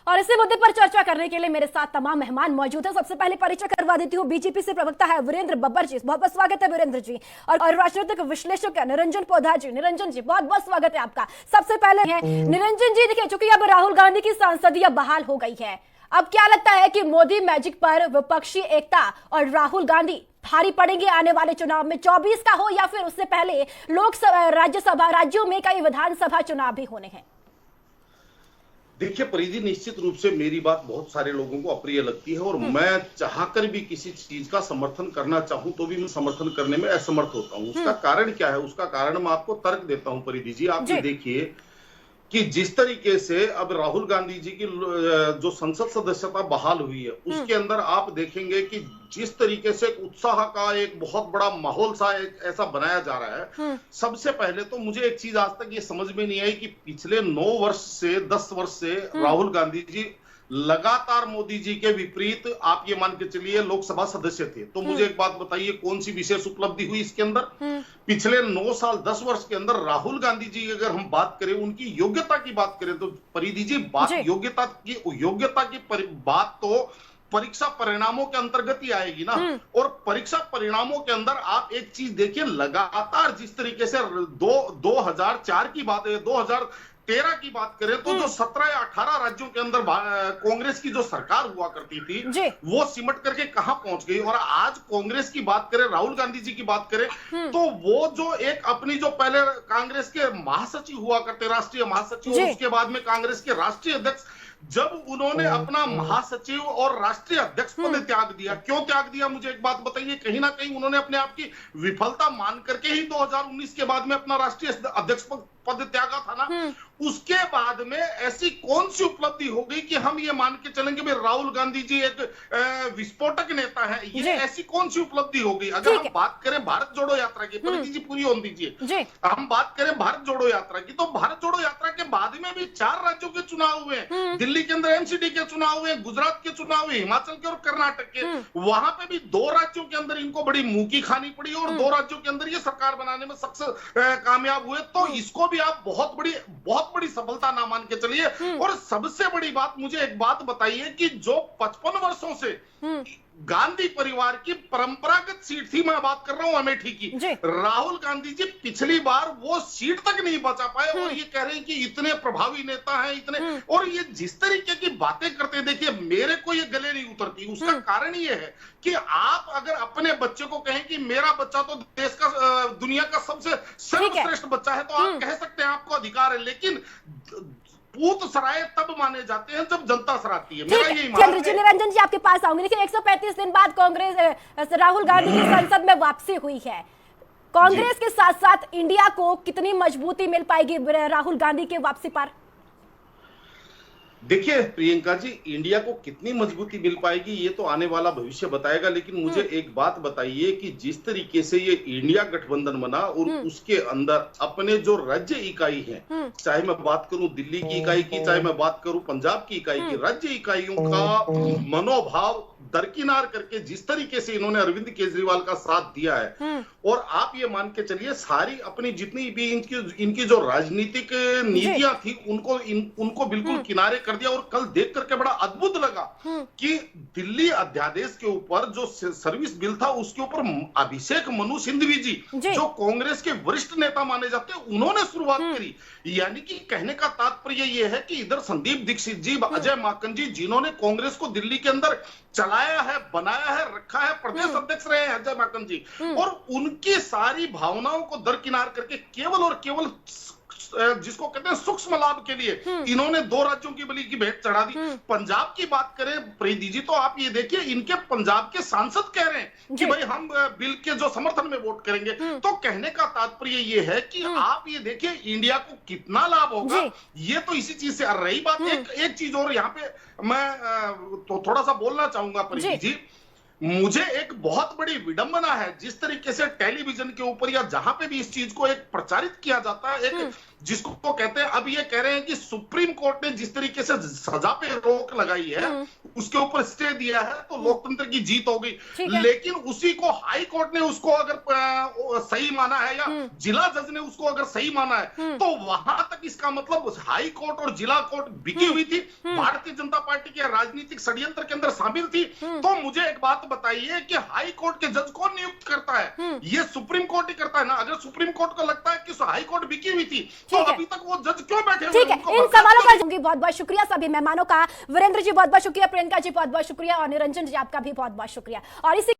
और इसी मुद्दे पर चर्चा करने के लिए मेरे साथ तमाम मेहमान मौजूद हैं। सबसे पहले परिचय करवा देती हूँ, बीजेपी से प्रवक्ता है वीरेंद्र बब्बर जी, बहुत बहुत स्वागत है वीरेंद्र जी। और राजनीतिक विश्लेषक है निरंजन पौधा जी, निरंजन जी बहुत बहुत स्वागत है आपका। सबसे पहले है निरंजन जी, देखिए चूंकि अब राहुल गांधी की सांसदीय बहाल हो गई है, अब क्या लगता है कि मोदी मैजिक पर विपक्षी एकता और राहुल गांधी भारी पड़ेंगे आने वाले चुनाव में? 24 का हो या फिर उससे पहले लोकसभा, राज्यसभा, राज्यों में कई विधानसभा चुनाव भी होने हैं। देखिए परिधि, निश्चित रूप से मेरी बात बहुत सारे लोगों को अप्रिय लगती है और मैं चाहकर भी किसी चीज का समर्थन करना चाहूं तो भी मैं समर्थन करने में असमर्थ होता हूं। उसका कारण क्या है? उसका कारण मैं आपको तर्क देता हूं परिधि जी। आप ये देखिए कि जिस तरीके से अब राहुल गांधी जी की जो संसद सदस्यता बहाल हुई है, उसके अंदर आप देखेंगे कि जिस तरीके से उत्साह का एक बहुत बड़ा माहौल सा ऐसा बनाया जा रहा है। सबसे पहले तो मुझे एक चीज आज तक ये समझ में नहीं आई कि पिछले 9 वर्ष से 10 वर्ष से राहुल गांधी जी लगातार मोदी जी के विपरीत आप ये मान के चलिए लोकसभा सदस्य थे। तो मुझे एक बात बताइए, कौन सी विशेष उपलब्धि हुई इसके अंदर? पिछले 9 साल 10 वर्ष के अंदर राहुल गांधी जी अगर हम बात करें, उनकी योग्यता की बात करें तो परिधि जी योग्यता की बात तो परीक्षा परिणामों के अंतर्गत ही आएगी ना। और परीक्षा परिणामों के अंदर आप एक चीज देखिए, लगातार जिस तरीके से 2004 की बात है, 2013 की बात करें तो जो 17 या 18 राज्यों के अंदर कांग्रेस की जो सरकार हुआ करती थी वो सिमट करके कहां पहुंच गई। और आज कांग्रेस की बात करें, राहुल गांधी जी की बात करें तो वो जो एक अपनी जो पहले कांग्रेस के महासचिव हुआ करते, राष्ट्रीय महासचिव, उसके बाद में कांग्रेस के राष्ट्रीय अध्यक्ष, जब उन्होंने अपना महासचिव और राष्ट्रीय अध्यक्ष पद त्याग दिया, क्यों त्याग दिया मुझे एक बात बताइए? कहीं ना कहीं उन्होंने अपने आप की विफलता मान करके ही 2019 के बाद में अपना राष्ट्रीय अध्यक्ष पद त्यागा था ना। उसके बाद में ऐसी कौन सी उपलब्धि हो गई कि हम ये मान के चलेंगे भाई राहुल गांधी जी एक विस्फोटक नेता है? ये ऐसी कौन सी उपलब्धि हो गई? अगर हम बात करें भारत जोड़ो यात्रा की, परिधि जी पूरी होने दीजिए, हम बात करें भारत जोड़ो यात्रा की, तो भारत जोड़ो यात्रा के बाद में भी 4 राज्यों के चुनाव हुए, दिल्ली के अंदर एमसीडी के चुनाव हुए, गुजरात के चुनाव हुए, हिमाचल के और कर्नाटक के। वहां पे भी 2 राज्यों के अंदर इनको बड़ी मुंह की खानी पड़ी और 2 राज्यों के अंदर ये सरकार बनाने में सक्सेस कामयाब हुए। तो इसको भी आप बहुत बड़ी सफलता ना मान के चलिए। और सबसे बड़ी बात, मुझे एक बात बताइए कि जो 55 वर्षों से गांधी परिवार की परंपरागत सीट थी, मैं बात कर रहा हूं अमेठी की, राहुल गांधी जी पिछली बार वो सीट तक नहीं बचा पाए और ये कह रहे हैं कि इतने प्रभावी नेता हैं, इतने, और ये जिस तरीके की बातें करते, देखिए मेरे को ये गले नहीं उतरती। उसका कारण ये है कि आप अगर अपने बच्चे को कहें कि मेरा बच्चा तो देश का, दुनिया का सबसे सर्वश्रेष्ठ बच्चा है, तो आप कह सकते हैं, आपको अधिकार है, लेकिन पूत सराय तब माने जाते हैं जब जनता सराहती है। मेरा यही मानना है। निरंजन जी आपके पास आऊंगी। देखिए 135 दिन बाद कांग्रेस राहुल गांधी की संसद में वापसी हुई है। कांग्रेस के साथ साथ इंडिया को कितनी मजबूती मिल पाएगी राहुल गांधी के वापसी पर? देखिए प्रियंका जी, इंडिया को कितनी मजबूती मिल पाएगी ये तो आने वाला भविष्य बताएगा, लेकिन मुझे एक बात बताइए कि जिस तरीके से ये इंडिया गठबंधन बना और उसके अंदर अपने जो राज्य इकाई है, चाहे मैं बात करूं दिल्ली की इकाई की, चाहे मैं बात करूं पंजाब की इकाई की, राज्य इकाइयों का मनोभाव दरकिनार करके जिस तरीके से इन्होंने अरविंद केजरीवाल का साथ दिया है, और आप ये मान के चलिए सारी अपनी जितनी भी इनकी जो राजनीतिक नीतियां थी उनको बिल्कुल किनारे कर दिया। और कल देख करके बड़ा अद्भुत लगा कि दिल्ली अध्यादेश के ऊपर जो सर्विस बिल था उसके ऊपर अभिषेक मनु सिंघवी जी जो कांग्रेस के वरिष्ठ नेता माने जाते हैं, उन्होंने शुरुआत करी। यानी कि कहने का तात्पर्य यह है कि इधर संदीप दीक्षित जी, अजय माकन जी, जिन्होंने कांग्रेस को दिल्ली के अंदर चलाया है, बनाया है, रखा है, प्रदेश अध्यक्ष रहे हैं अजय माकन जी, और उनकी सारी भावनाओं को दरकिनार करके केवल और केवल जिसको कहते हैं सूक्ष्म लाभ के लिए इन्होंने 2 राज्यों की बलि की भेंट चढ़ा दी। पंजाब की बात करें प्रीति जी, तो आप ये देखिए इनके पंजाब के सांसद कह रहे हैं कि भाई हम बिल के जो समर्थन में वोट करेंगे। तो कहने का तात्पर्य ये है कि आप ये देखिए इंडिया को कितना लाभ होगा, ये तो इसी चीज से। रही बात एक चीज और यहाँ पे मैं तो थोड़ा सा बोलना चाहूंगा प्रीति जी, मुझे एक बहुत बड़ी विडंबना है जिस तरीके से टेलीविजन के ऊपर या जहां पे भी इस चीज को एक प्रचारित किया जाता है, एक जिसको वो कहते हैं। अब ये कह रहे हैं कि सुप्रीम कोर्ट ने जिस तरीके से सजा पे रोक लगाई है उसके ऊपर स्टे दिया है तो लोकतंत्र की जीत हो गई, लेकिन उसी को हाई कोर्ट ने उसको अगर सही माना है या जिला जज ने उसको अगर सही माना है तो वहां तक इसका मतलब हाई कोर्ट और जिला कोर्ट बिकी हुई थी, भारतीय जनता पार्टी के राजनीतिक षड्यंत्र के अंदर शामिल थी। तो मुझे एक बात बताइए कि हाई कोर्ट के जज कौन नियुक्त करता है? ये सुप्रीम कोर्ट ही करता है ना। अगर सुप्रीम कोर्ट को लगता है कि हाई कोर्ट बिकी हुई थी तो अभी तक वो जज क्यों बैठे हुए? ठीक है, इन सवालों का बहुत बहुत शुक्रिया सभी मेहमानों का। वीरेंद्र जी बहुत बहुत शुक्रिया, प्रियंका जी बहुत बहुत शुक्रिया और निरंजन जी आपका भी बहुत बहुत शुक्रिया। और इसी